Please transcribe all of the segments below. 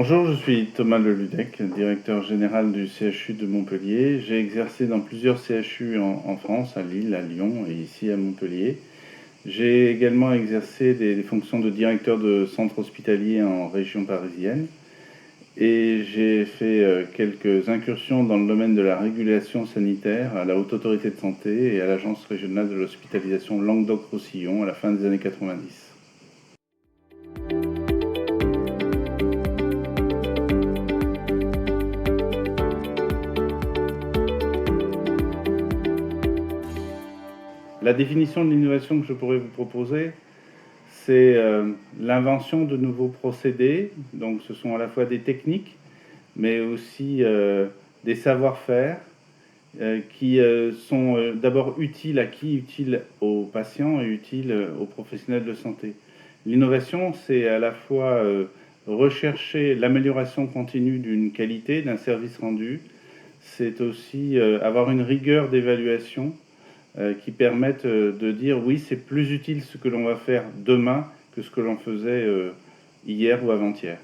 Bonjour, je suis Thomas Leludec, directeur général du CHU de Montpellier. J'ai exercé dans plusieurs CHU en France, à Lille, à Lyon et ici à Montpellier. J'ai également exercé des fonctions de directeur de centre hospitalier en région parisienne. Et j'ai fait quelques incursions dans le domaine de la régulation sanitaire à la Haute Autorité de Santé et à l'Agence régionale de l'hospitalisation Languedoc-Roussillon à la fin des années 90. La définition de l'innovation que je pourrais vous proposer, c'est l'invention de nouveaux procédés. Donc ce sont à la fois des techniques, mais aussi des savoir-faire qui sont d'abord utiles à qui? Utiles aux patients et utiles aux professionnels de santé. L'innovation, c'est à la fois rechercher l'amélioration continue d'une qualité, d'un service rendu. C'est aussi avoir une rigueur d'évaluation qui permettent de dire oui, c'est plus utile ce que l'on va faire demain que ce que l'on faisait hier ou avant-hier.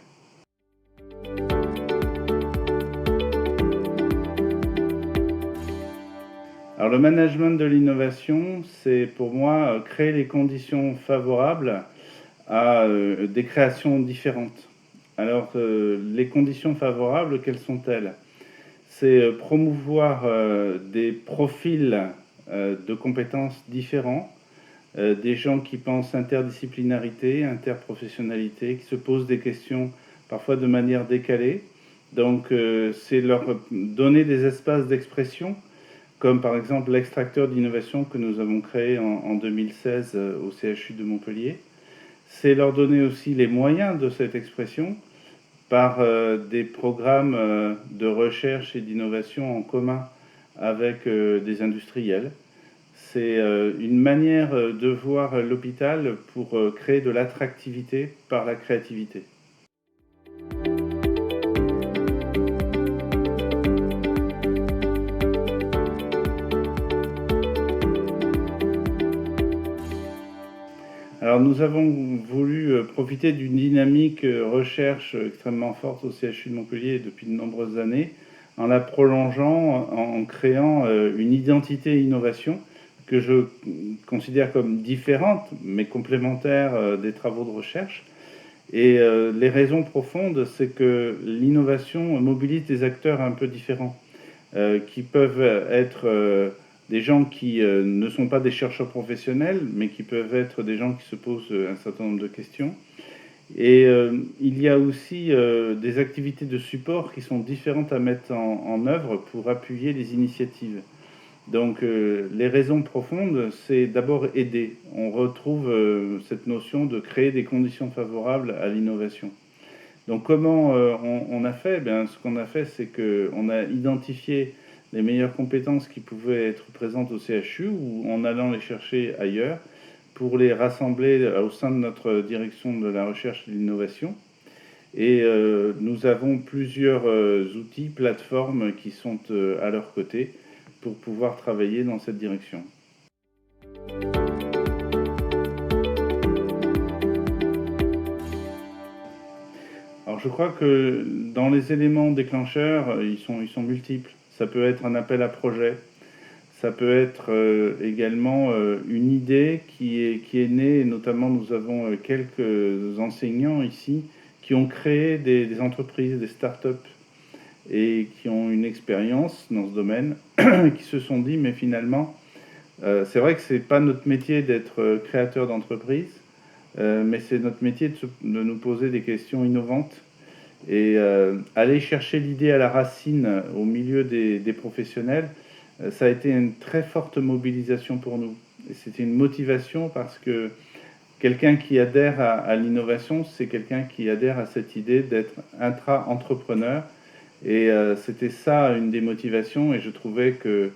Alors le management de l'innovation, c'est pour moi créer les conditions favorables à des créations différentes. Alors les conditions favorables, quelles sont-elles? C'est promouvoir des profils de compétences différents, des gens qui pensent interdisciplinarité, interprofessionnalité, qui se posent des questions parfois de manière décalée. Donc c'est leur donner des espaces d'expression, comme par exemple l'extracteur d'innovation que nous avons créé en 2016 au CHU de Montpellier. C'est leur donner aussi les moyens de cette expression par des programmes de recherche et d'innovation en commun avec des industriels. C'est une manière de voir l'hôpital pour créer de l'attractivité par la créativité. Alors nous avons voulu profiter d'une dynamique recherche extrêmement forte au CHU de Montpellier depuis de nombreuses années, en la prolongeant, en créant une identité innovation que je considère comme différente, mais complémentaire des travaux de recherche. Et les raisons profondes, c'est que l'innovation mobilise des acteurs un peu différents, qui peuvent être des gens qui ne sont pas des chercheurs professionnels, mais qui peuvent être des gens qui se posent un certain nombre de questions. Et il y a aussi des activités de support qui sont différentes à mettre en œuvre pour appuyer les initiatives. Donc les raisons profondes, c'est d'abord aider. On retrouve cette notion de créer des conditions favorables à l'innovation. Donc comment on a fait? Ce qu'on a fait, c'est qu'on a identifié les meilleures compétences qui pouvaient être présentes au CHU ou en allant les chercher ailleurs pour les rassembler au sein de notre direction de la recherche et de l'innovation. Et nous avons plusieurs outils, plateformes qui sont à leur côté pour pouvoir travailler dans cette direction. Alors je crois que dans les éléments déclencheurs, ils sont multiples. Ça peut être un appel à projet, ça peut être également une idée qui est née, et notamment nous avons quelques enseignants ici qui ont créé des entreprises, des start-up, et qui ont une expérience dans ce domaine, qui se sont dit, mais finalement, c'est vrai que ce n'est pas notre métier d'être créateur d'entreprise, mais c'est notre métier de nous poser des questions innovantes et aller chercher l'idée à la racine au milieu des professionnels. Ça a été une très forte mobilisation pour nous. Et c'était une motivation parce que quelqu'un qui adhère à l'innovation, c'est quelqu'un qui adhère à cette idée d'être intra-entrepreneur. Et c'était ça une des motivations, et je trouvais que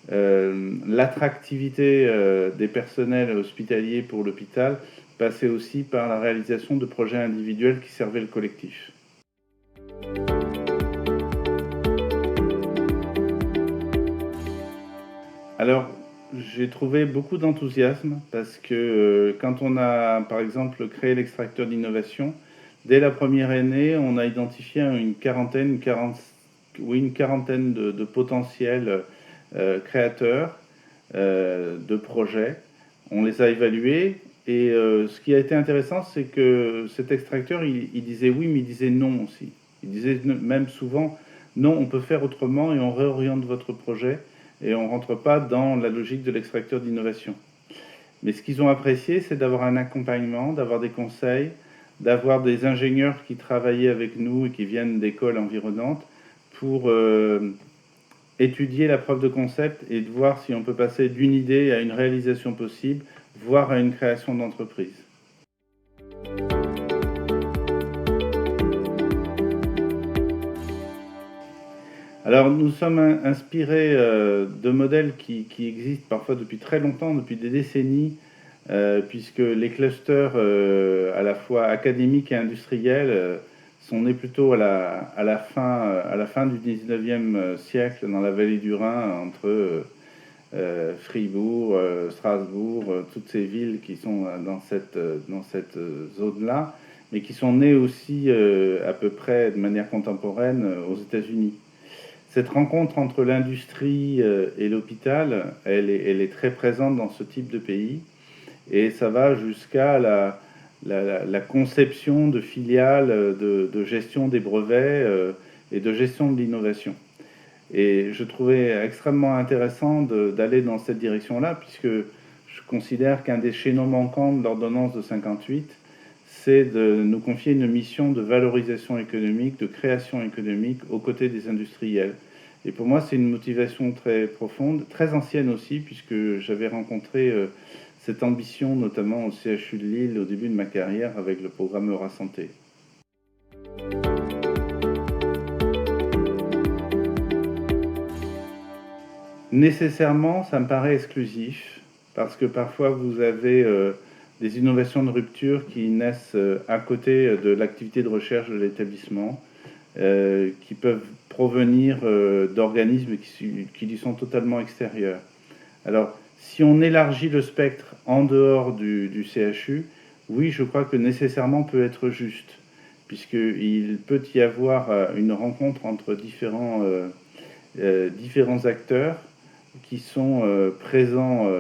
l'attractivité des personnels hospitaliers pour l'hôpital passait aussi par la réalisation de projets individuels qui servaient le collectif. Alors, j'ai trouvé beaucoup d'enthousiasme parce que quand on a, par exemple, créé l'extracteur d'innovation, Dès la première année, on a identifié une quarantaine de potentiels créateurs de projets. On les a évalués et ce qui a été intéressant, c'est que cet extracteur, il disait oui, mais il disait non aussi. Il disait même souvent non, on peut faire autrement et on réoriente votre projet et on ne rentre pas dans la logique de l'extracteur d'innovation. Mais ce qu'ils ont apprécié, c'est d'avoir un accompagnement, d'avoir des conseils, d'avoir des ingénieurs qui travaillaient avec nous et qui viennent d'écoles environnantes pour étudier la preuve de concept et de voir si on peut passer d'une idée à une réalisation possible, voire à une création d'entreprise. Alors nous sommes inspirés de modèles qui existent parfois depuis très longtemps, depuis des décennies, puisque les clusters à la fois académiques et industriels sont nés plutôt à la fin du 19e siècle dans la vallée du Rhin, entre Fribourg, Strasbourg, toutes ces villes qui sont dans cette zone-là, mais qui sont nées aussi à peu près de manière contemporaine aux États-Unis. Cette rencontre entre l'industrie et l'hôpital, elle est très présente dans ce type de pays, et ça va jusqu'à la conception de filiales de gestion des brevets et de gestion de l'innovation. Et je trouvais extrêmement intéressant d'aller dans cette direction-là, puisque je considère qu'un des chaînons manquants de l'ordonnance de 58, c'est de nous confier une mission de valorisation économique, de création économique aux côtés des industriels. Et pour moi, c'est une motivation très profonde, très ancienne aussi, puisque j'avais rencontré cette ambition, notamment au CHU de Lille, au début de ma carrière, avec le programme Eurasanté. Nécessairement, ça me paraît exclusif, parce que parfois vous avez des innovations de rupture qui naissent à côté de l'activité de recherche de l'établissement, qui peuvent provenir d'organismes qui lui sont totalement extérieurs. Alors, si on élargit le spectre en dehors du CHU, oui, je crois que nécessairement peut être juste, puisqu'il peut y avoir une rencontre entre différents acteurs qui sont présents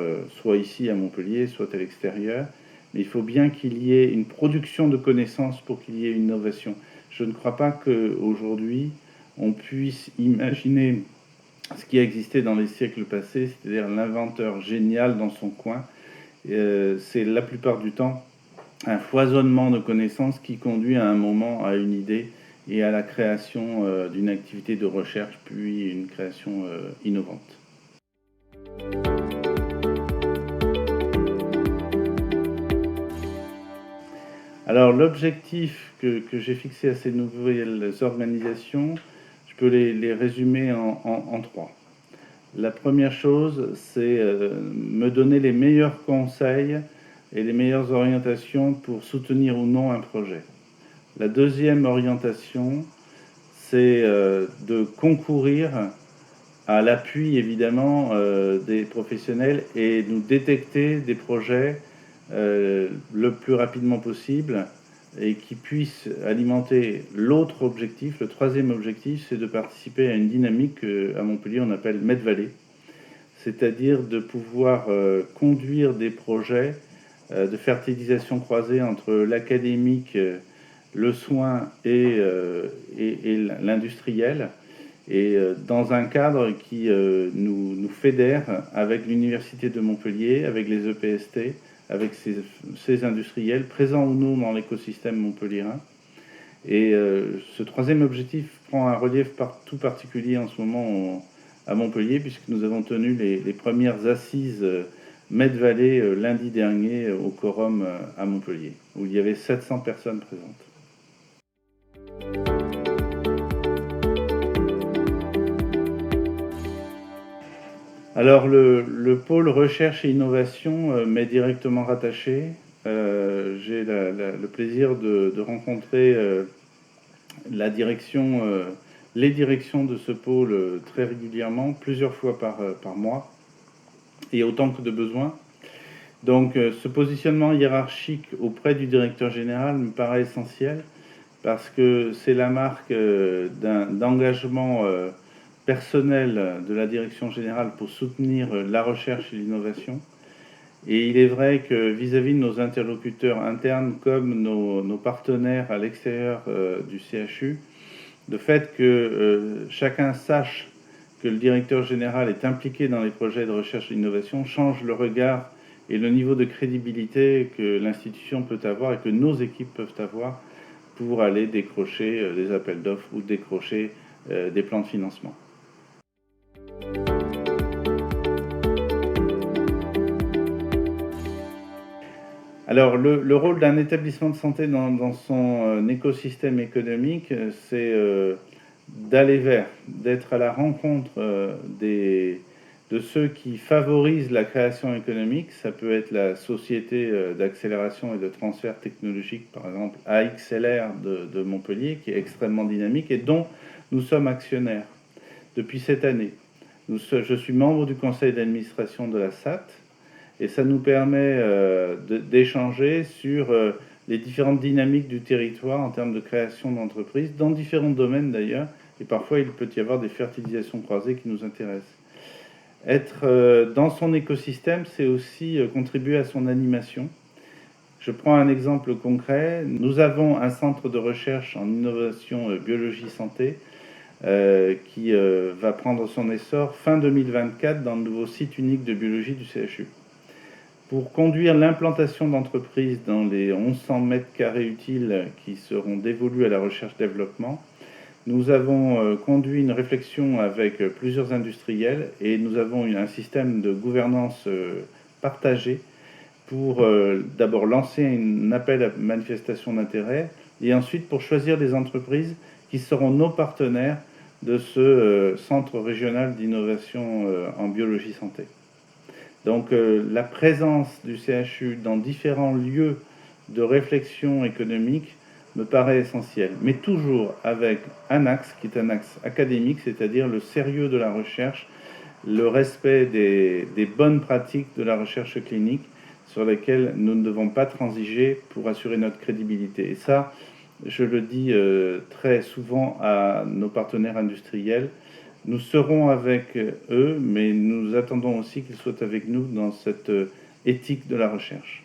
soit ici à Montpellier, soit à l'extérieur. Mais il faut bien qu'il y ait une production de connaissances pour qu'il y ait une innovation. Je ne crois pas qu'aujourd'hui, on puisse imaginer ce qui a existé dans les siècles passés, c'est-à-dire l'inventeur génial dans son coin. C'est la plupart du temps un foisonnement de connaissances qui conduit à un moment à une idée et à la création d'une activité de recherche, puis une création innovante. Alors l'objectif que j'ai fixé à ces nouvelles organisations, je peux les résumer en trois. La première chose, c'est me donner les meilleurs conseils et les meilleures orientations pour soutenir ou non un projet. La deuxième orientation, c'est de concourir à l'appui évidemment des professionnels et nous détecter des projets le plus rapidement possible et qui puissent alimenter l'autre objectif. Le troisième objectif, c'est de participer à une dynamique qu'à Montpellier on appelle Med-Vallée, c'est-à-dire de pouvoir conduire des projets de fertilisation croisée entre l'académique, le soin et l'industriel, et dans un cadre qui nous fédère avec l'Université de Montpellier, avec les EPST, avec ces industriels, présents ou non dans l'écosystème montpelliérain. Et ce troisième objectif prend un relief tout particulier en ce moment à Montpellier, puisque nous avons tenu les premières assises Med-Vallée lundi dernier au Quorum à Montpellier, où il y avait 700 personnes présentes. Alors le pôle recherche et innovation m'est directement rattaché. J'ai le plaisir de rencontrer les directions de ce pôle très régulièrement, plusieurs fois par mois, et autant que de besoin. Donc ce positionnement hiérarchique auprès du directeur général me paraît essentiel, parce que c'est la marque d'engagement personnel de la direction générale pour soutenir la recherche et l'innovation. Et il est vrai que vis-à-vis de nos interlocuteurs internes comme nos partenaires à l'extérieur du CHU, le fait que chacun sache que le directeur général est impliqué dans les projets de recherche et d'innovation change le regard et le niveau de crédibilité que l'institution peut avoir et que nos équipes peuvent avoir pour aller décrocher des appels d'offres ou décrocher des plans de financement. Alors, le rôle d'un établissement de santé dans son écosystème économique, c'est d'aller vers, d'être à la rencontre de ceux qui favorisent la création économique. Ça peut être la société d'accélération et de transfert technologique, par exemple AXLR de Montpellier, qui est extrêmement dynamique et dont nous sommes actionnaires depuis cette année. Je suis membre du conseil d'administration de la SAT, et ça nous permet d'échanger sur les différentes dynamiques du territoire en termes de création d'entreprises, dans différents domaines d'ailleurs, et parfois il peut y avoir des fertilisations croisées qui nous intéressent. Être dans son écosystème, c'est aussi contribuer à son animation. Je prends un exemple concret. Nous avons un centre de recherche en innovation biologie santé qui va prendre son essor fin 2024 dans le nouveau site unique de biologie du CHU. Pour conduire l'implantation d'entreprises dans les 1100 mètres carrés utiles qui seront dévolus à la recherche-développement, nous avons conduit une réflexion avec plusieurs industriels et nous avons un système de gouvernance partagé pour d'abord lancer un appel à manifestation d'intérêt et ensuite pour choisir des entreprises qui seront nos partenaires de ce centre régional d'innovation en biologie santé. Donc la présence du CHU dans différents lieux de réflexion économique me paraît essentielle, mais toujours avec un axe qui est un axe académique, c'est-à-dire le sérieux de la recherche, le respect des bonnes pratiques de la recherche clinique sur lesquelles nous ne devons pas transiger pour assurer notre crédibilité. Et ça, je le dis très souvent à nos partenaires industriels. Nous serons avec eux, mais nous attendons aussi qu'ils soient avec nous dans cette éthique de la recherche.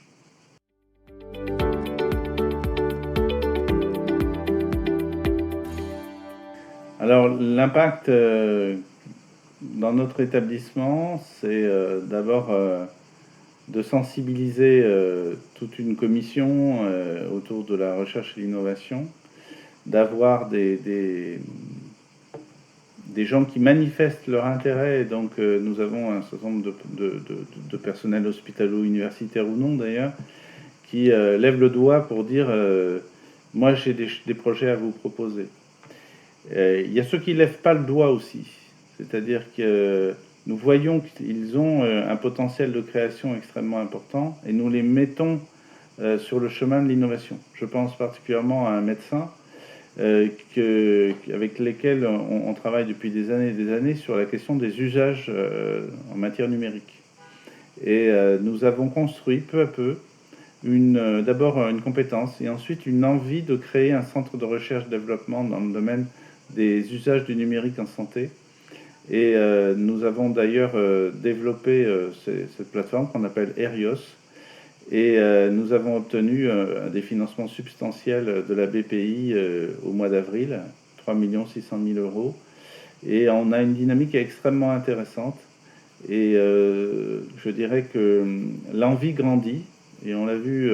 Alors, l'impact dans notre établissement, c'est d'abord de sensibiliser toute une commission autour de la recherche et l'innovation, d'avoir des gens qui manifestent leur intérêt. Et donc nous avons un certain nombre de personnel hospitalo-universitaire ou non d'ailleurs, qui lèvent le doigt pour dire moi j'ai des projets à vous proposer. Il y a ceux qui ne lèvent pas le doigt aussi, c'est-à-dire que nous voyons qu'ils ont un potentiel de création extrêmement important et nous les mettons sur le chemin de l'innovation. Je pense particulièrement à un médecin avec lesquels on travaille depuis des années sur la question des usages en matière numérique. Et nous avons construit peu à peu d'abord une compétence et ensuite une envie de créer un centre de recherche-développement dans le domaine des usages du numérique en santé. Et nous avons d'ailleurs développé cette plateforme qu'on appelle Erios. Et nous avons obtenu des financements substantiels de la BPI au mois d'avril, 3 600 000 €. Et on a une dynamique extrêmement intéressante. Et je dirais que l'envie grandit. Et on l'a vu,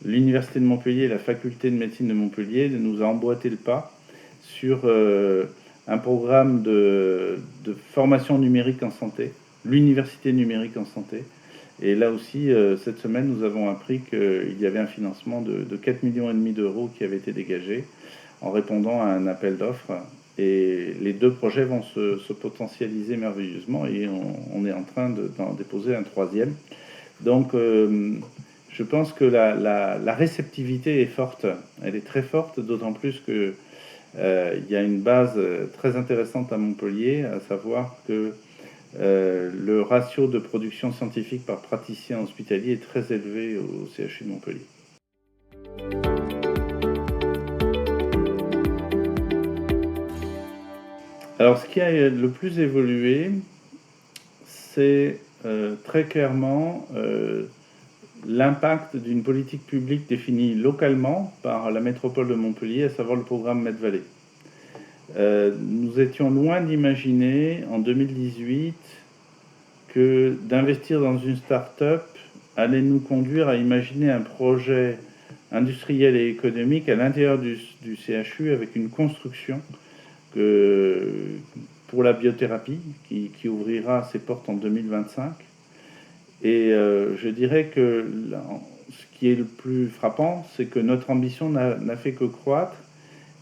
l'Université de Montpellier, la faculté de médecine de Montpellier nous a emboîté le pas sur un programme de formation numérique en santé, l'Université numérique en santé. Et là aussi, cette semaine, nous avons appris qu'il y avait un financement de 4,5 millions d'euros qui avait été dégagé en répondant à un appel d'offres. Et les deux projets vont se potentialiser merveilleusement et on est en train d'en déposer un troisième. Donc, je pense que la réceptivité est forte. Elle est très forte, d'autant plus que il y a une base très intéressante à Montpellier, à savoir que le ratio de production scientifique par praticien hospitalier est très élevé au CHU de Montpellier. Alors, ce qui a le plus évolué, c'est très clairement l'impact d'une politique publique définie localement par la métropole de Montpellier, à savoir le programme Med-Vallée. Nous étions loin d'imaginer en 2018 que d'investir dans une start-up allait nous conduire à imaginer un projet industriel et économique à l'intérieur du CHU avec une construction pour la biothérapie qui ouvrira ses portes en 2025. Et je dirais que ce qui est le plus frappant, c'est que notre ambition n'a fait que croître.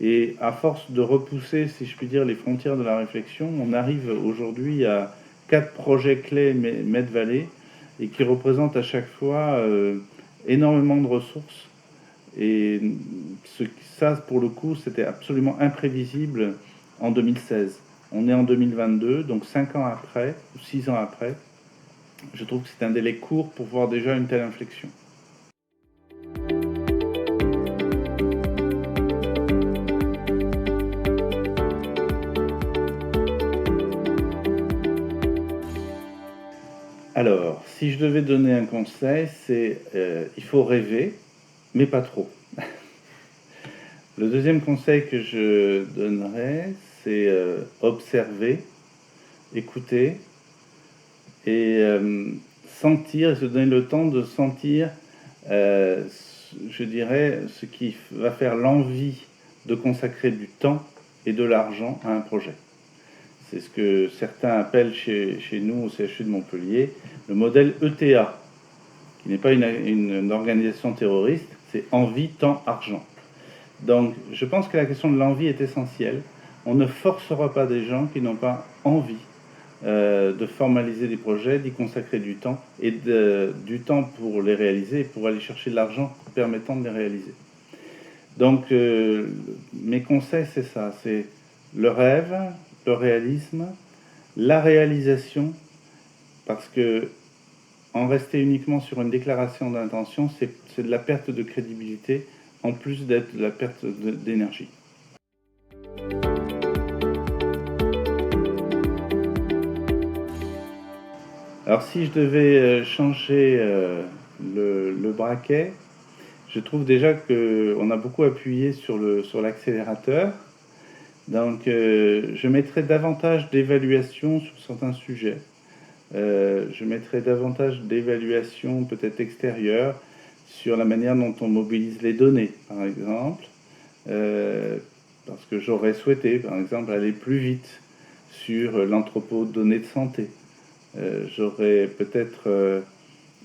Et à force de repousser, si je puis dire, les frontières de la réflexion, on arrive aujourd'hui à 4 projets clés Med-Vallée et qui représentent à chaque fois énormément de ressources. Et ça, pour le coup, c'était absolument imprévisible en 2016. On est en 2022, donc 5 ans après, ou 6 ans après. Je trouve que c'est un délai court pour voir déjà une telle inflexion. Alors, si je devais donner un conseil, c'est il faut rêver, mais pas trop. Le deuxième conseil que je donnerais, c'est observer, écouter et sentir, et se donner le temps de sentir, je dirais, ce qui va faire l'envie de consacrer du temps et de l'argent à un projet. C'est ce que certains appellent chez nous au CHU de Montpellier le modèle ETA, qui n'est pas une organisation terroriste, c'est envie, temps, argent. Donc je pense que la question de l'envie est essentielle. On ne forcera pas des gens qui n'ont pas envie de formaliser des projets, d'y consacrer du temps, et du temps pour les réaliser, et pour aller chercher de l'argent permettant de les réaliser. Donc mes conseils, c'est ça, c'est le rêve, le réalisme, la réalisation, parce que en rester uniquement sur une déclaration d'intention, c'est de la perte de crédibilité, en plus d'être de la perte d'énergie. Alors si je devais changer le braquet, je trouve déjà qu'on a beaucoup appuyé sur l'accélérateur. Donc je mettrais davantage d'évaluation sur certains sujets. Je mettrais davantage d'évaluation peut-être extérieure sur la manière dont on mobilise les données, par exemple. Parce que j'aurais souhaité, par exemple, aller plus vite sur l'entrepôt de données de santé. J'aurais peut-être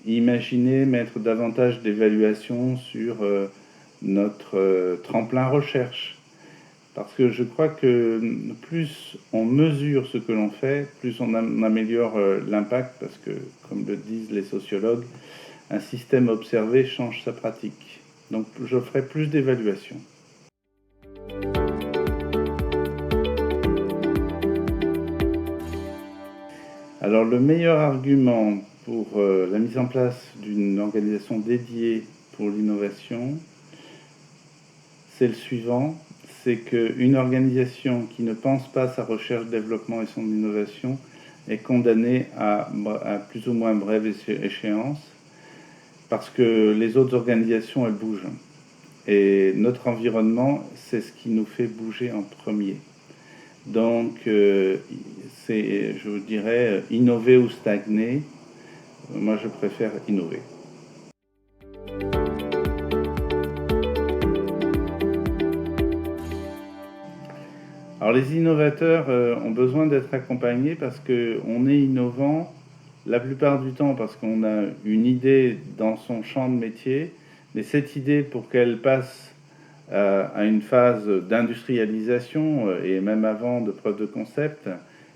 imaginé mettre davantage d'évaluation sur notre tremplin recherche. Parce que je crois que plus on mesure ce que l'on fait, plus on améliore l'impact, parce que, comme le disent les sociologues, un système observé change sa pratique. Donc je ferai plus d'évaluation. Alors le meilleur argument pour la mise en place d'une organisation dédiée pour l'innovation, c'est le suivant. C'est qu'une organisation qui ne pense pas sa recherche, développement et son innovation est condamnée à plus ou moins brève échéance, parce que les autres organisations, elles bougent. Et notre environnement, c'est ce qui nous fait bouger en premier. Donc, c'est, je vous dirais, innover ou stagner. Moi, je préfère innover. Alors les innovateurs ont besoin d'être accompagnés parce qu'on est innovant la plupart du temps parce qu'on a une idée dans son champ de métier, mais cette idée, pour qu'elle passe à une phase d'industrialisation et même avant de preuve de concept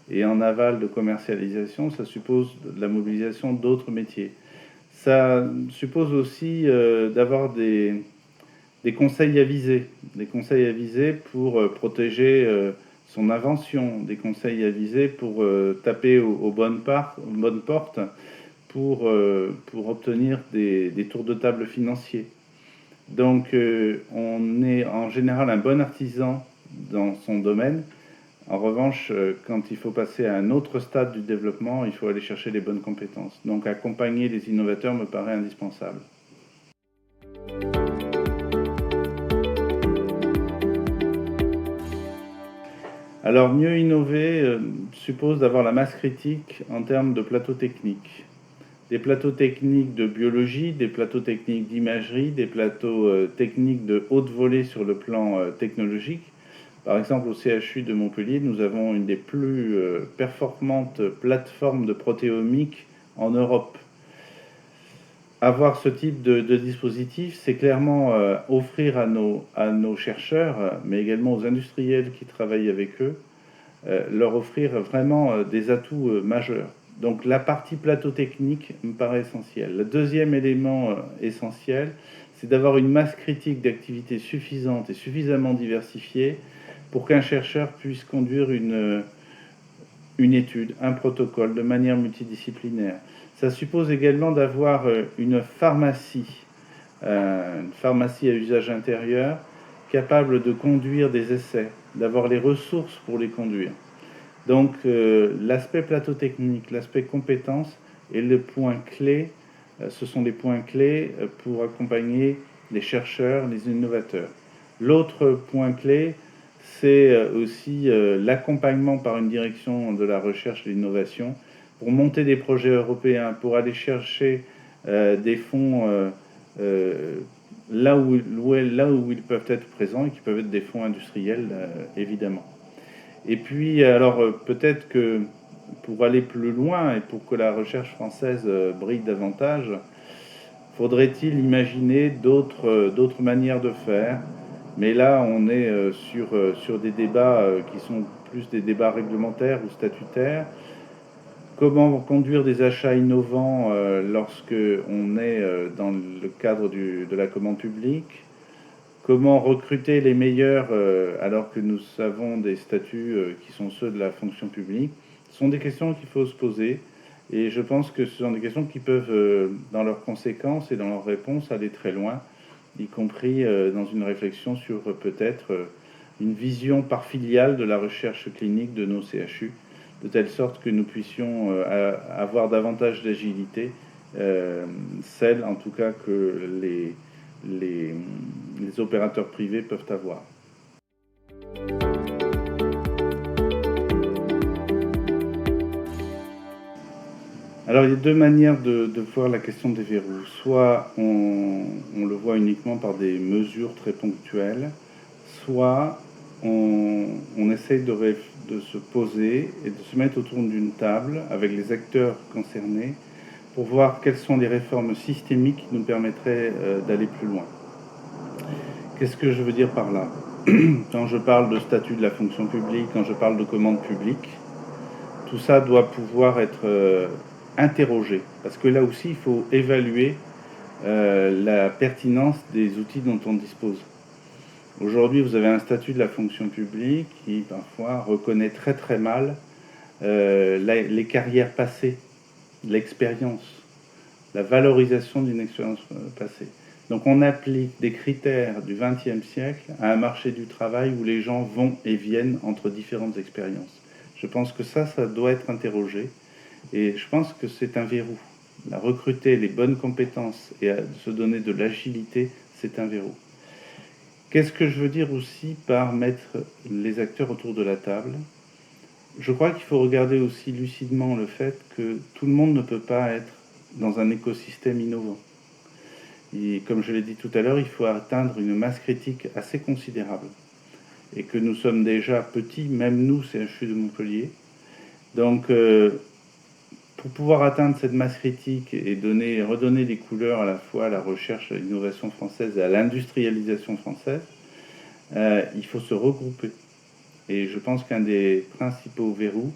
et en aval de commercialisation, ça suppose de la mobilisation d'autres métiers. Ça suppose aussi d'avoir des conseils avisés, pour protéger son invention, des conseils avisés pour taper aux bonnes portes, pour obtenir des tours de table financiers. Donc on est en général un bon artisan dans son domaine, En revanche, quand il faut passer à un autre stade du développement, il faut aller chercher les bonnes compétences. Donc accompagner les innovateurs me paraît indispensable. Alors mieux innover suppose d'avoir la masse critique en termes de plateaux techniques. Des plateaux techniques de biologie, des plateaux techniques d'imagerie, des plateaux techniques de haute volée sur le plan technologique. Par exemple, au CHU de Montpellier, nous avons une des plus performantes plateformes de protéomique en Europe. Avoir ce type de dispositif, c'est clairement offrir à nos chercheurs, mais également aux industriels qui travaillent avec eux, leur offrir vraiment des atouts majeurs. Donc la partie plateau technique me paraît essentielle. Le deuxième élément essentiel, c'est d'avoir une masse critique d'activités suffisante et suffisamment diversifiée pour qu'un chercheur puisse conduire une étude, un protocole de manière multidisciplinaire. Ça suppose également d'avoir une pharmacie à usage intérieur, capable de conduire des essais, d'avoir les ressources pour les conduire. Donc l'aspect plateau technique, l'aspect compétence est le point clé, ce sont les points clés pour accompagner les chercheurs, les innovateurs. L'autre point clé, c'est aussi l'accompagnement par une direction de la recherche et de l'innovation pour monter des projets européens, pour aller chercher des fonds là où ils peuvent être présents et qui peuvent être des fonds industriels, évidemment. Et puis, alors peut-être que pour aller plus loin et pour que la recherche française brille davantage, faudrait-il imaginer d'autres manières de faire. Mais là, on est sur des débats qui sont plus des débats réglementaires ou statutaires. Comment conduire des achats innovants lorsque on est dans le cadre de la commande publique? Comment recruter les meilleurs alors que nous avons des statuts qui sont ceux de la fonction publique? Ce sont des questions qu'il faut se poser et je pense que ce sont des questions qui peuvent, dans leurs conséquences et dans leurs réponses, aller très loin, y compris dans une réflexion sur peut-être une vision par filiale de la recherche clinique de nos CHU, de telle sorte que nous puissions avoir davantage d'agilité, celle en tout cas que les opérateurs privés peuvent avoir. Alors il y a deux manières de voir la question des verrous. Soit on le voit uniquement par des mesures très ponctuelles, soit on essaye de se poser et de se mettre autour d'une table avec les acteurs concernés pour voir quelles sont les réformes systémiques qui nous permettraient d'aller plus loin. Qu'est-ce que je veux dire par là? Quand je parle de statut de la fonction publique, quand je parle de commande publique, tout ça doit pouvoir être interrogé. Parce que là aussi, il faut évaluer la pertinence des outils dont on dispose. Aujourd'hui, vous avez un statut de la fonction publique qui, parfois, reconnaît très très mal les carrières passées, l'expérience, la valorisation d'une expérience passée. Donc on applique des critères du XXe siècle à un marché du travail où les gens vont et viennent entre différentes expériences. Je pense que ça doit être interrogé et je pense que c'est un verrou. Recruter les bonnes compétences et se donner de l'agilité, c'est un verrou. Qu'est-ce que je veux dire aussi par mettre les acteurs autour de la table? Je crois qu'il faut regarder aussi lucidement le fait que tout le monde ne peut pas être dans un écosystème innovant. Et comme je l'ai dit tout à l'heure, il faut atteindre une masse critique assez considérable. Et que nous sommes déjà petits, même nous, CHU de Montpellier. Donc, pour pouvoir atteindre cette masse critique et redonner des couleurs à la fois à la recherche, à l'innovation française et à l'industrialisation française, il faut se regrouper. Et je pense qu'un des principaux verrous,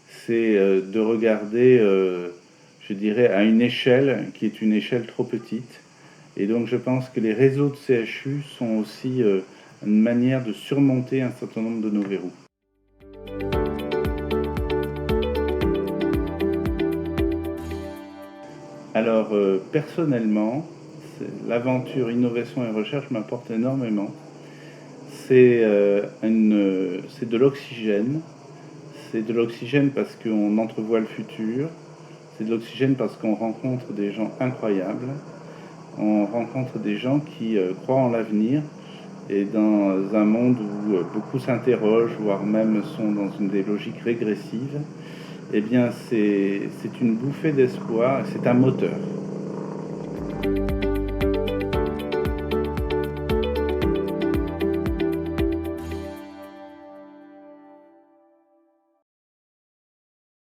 c'est de regarder, je dirais, à une échelle qui est une échelle trop petite. Et donc je pense que les réseaux de CHU sont aussi une manière de surmonter un certain nombre de nos verrous. Alors personnellement, l'aventure innovation et recherche m'apporte énormément. c'est de l'oxygène. C'est de l'oxygène parce qu'on entrevoit le futur. C'est de l'oxygène parce qu'on rencontre des gens incroyables. On rencontre des gens qui croient en l'avenir. Et dans un monde où beaucoup s'interrogent, voire même sont dans des logiques régressives, eh bien c'est une bouffée d'espoir, c'est un moteur.